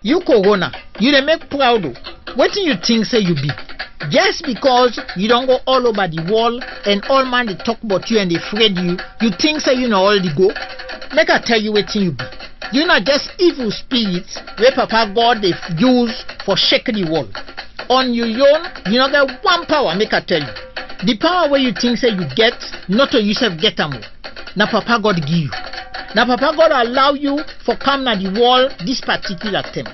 You Korona, you dey make proud o. Wetin you think say you be? Just because you don't go all over the world and all man they talk about you and they afraid you think say you know all the go? Make I tell you wetin you be. You not just evil spirits where Papa God they use for shake the world. On your own, you not get one power, make I tell you. The power where you think say you get, not to yourself get them. Now Papa God give you. Now Papa God allow you for come na the world this particular time.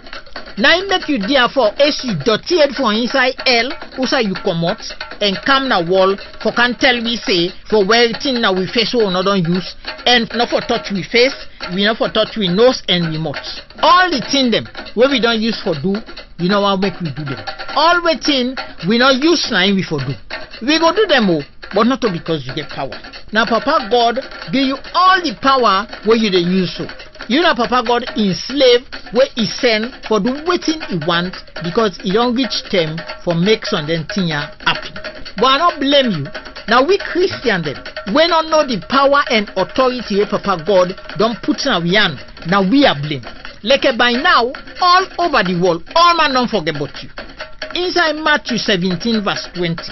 Now it make you therefore as you dirty it for inside hell, also you come out and come na wall for can tell we say for where thing now we face we not don't use and not for touch we face, we not for touch we nose and we mouth. All the thing them where we don't use for do, you know what make we do them. All the thing we not use now we for do. We go do them all, but not because you get power. Now Papa God give you all the power where you dey use so. You know Papa God enslave where he send for do waiting he want because he don't reach them for make some then thing happen. But I don't blame you. Now we Christian them, we don't know the power and authority where Papa God don't put in our hand. Now we are blamed. Like by now, all over the world, all man don't forget about you. Inside Matthew 17 verse 20,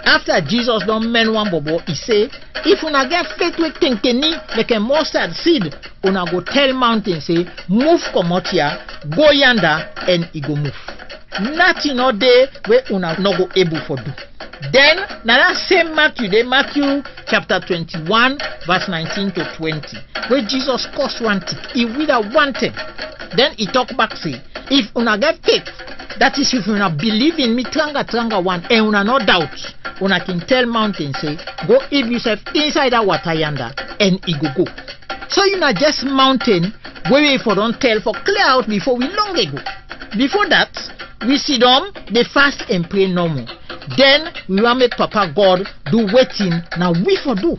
after Jesus don't men one bobo, he say, if una get faith with tinkeni like a mustard seed, una go tell mountain say, move come out here, go yonder, and it go move. Nothing all day where una no go able for do. Then, now that same Matthew chapter 21 verse 19 to 20, where Jesus caused one thing, he wither one thing. Then he talk back say, if una get faith, that is if una believe in me, tranga one, and una no doubt, una can tell mountain say, go if yourself inside that water yonder, and it go. So you not just mountain, where we for don't tell for clear out before we long ago. Before that, we see them, they fast and pray no more. Then we want make Papa God do waiting, now we for do.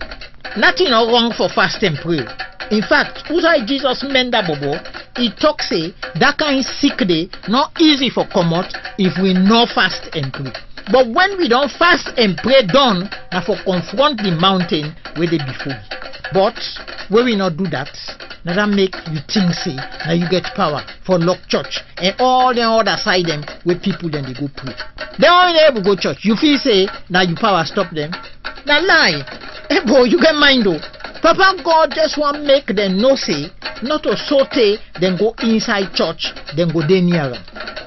Nothing wrong for fast and pray. In fact, who's Jesus meant that bobo, he talk say that kind sick day not easy for come out if we no fast and pray. But when we don't fast and pray done, now for confront the mountain where they before. But when we not do that, now that make you think say now you get power for lock church and all the other side them where people then they go pray. They only able go church. You feel say now you power stop them. Now lie. Hey boy, you get mind though. Papa God just want make them know say not to saute then go inside church then go there near them.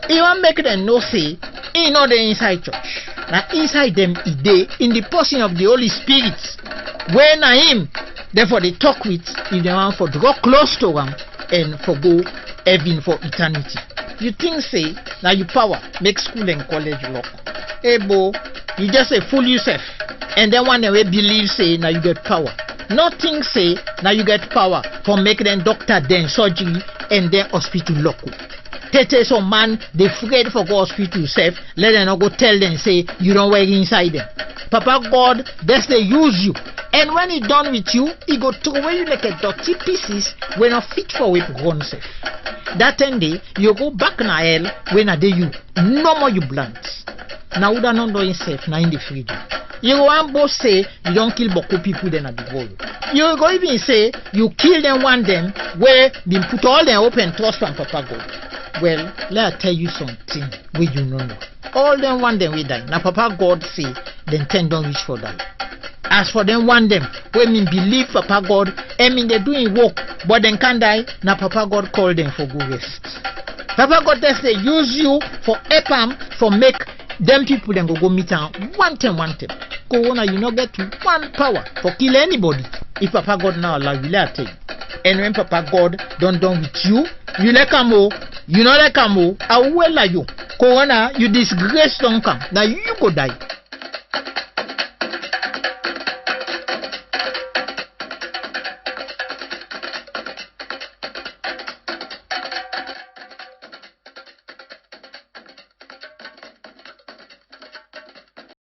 He want make them know say he not the inside church. Now inside them is they in the person of the Holy Spirit. When I him, therefore they talk with if they want for draw close to him and for go heaven for eternity. You think say now you power make school and college lock. Hey boy, you just say fool yourself. And then one way believe say now you get power. Nothing say now you get power for make them doctor then surgery and then hospital local. Tete some man they afraid for go hospital self, let them not go tell them say you don't work inside them. Papa God best they use you. And when he done with you, he go throw away you like a dirty pieces when not fit for whip run self. That day you go back na hell when a day you no more you blunt. Now would not know himself now in the freedom. You go and both say you don't kill Boko people then at the world. You go even say you kill them one them where been put all them open trust from Papa God. Well, let I tell you something where you know. All them one them we die. Now Papa God say then 10 don't reach for that. As for them one them when me believe Papa God, I mean they doing work, but then can't die. Now Papa God call them for go rest. Papa God just say use you for help for make them people then go meet am one time. Korona you not get one power for kill anybody. If Papa God now allow you, let I tell you. And when Papa God done with you, you like am o, you not like am o, how well are you? Korona, you disgrace don't come. Now you go die.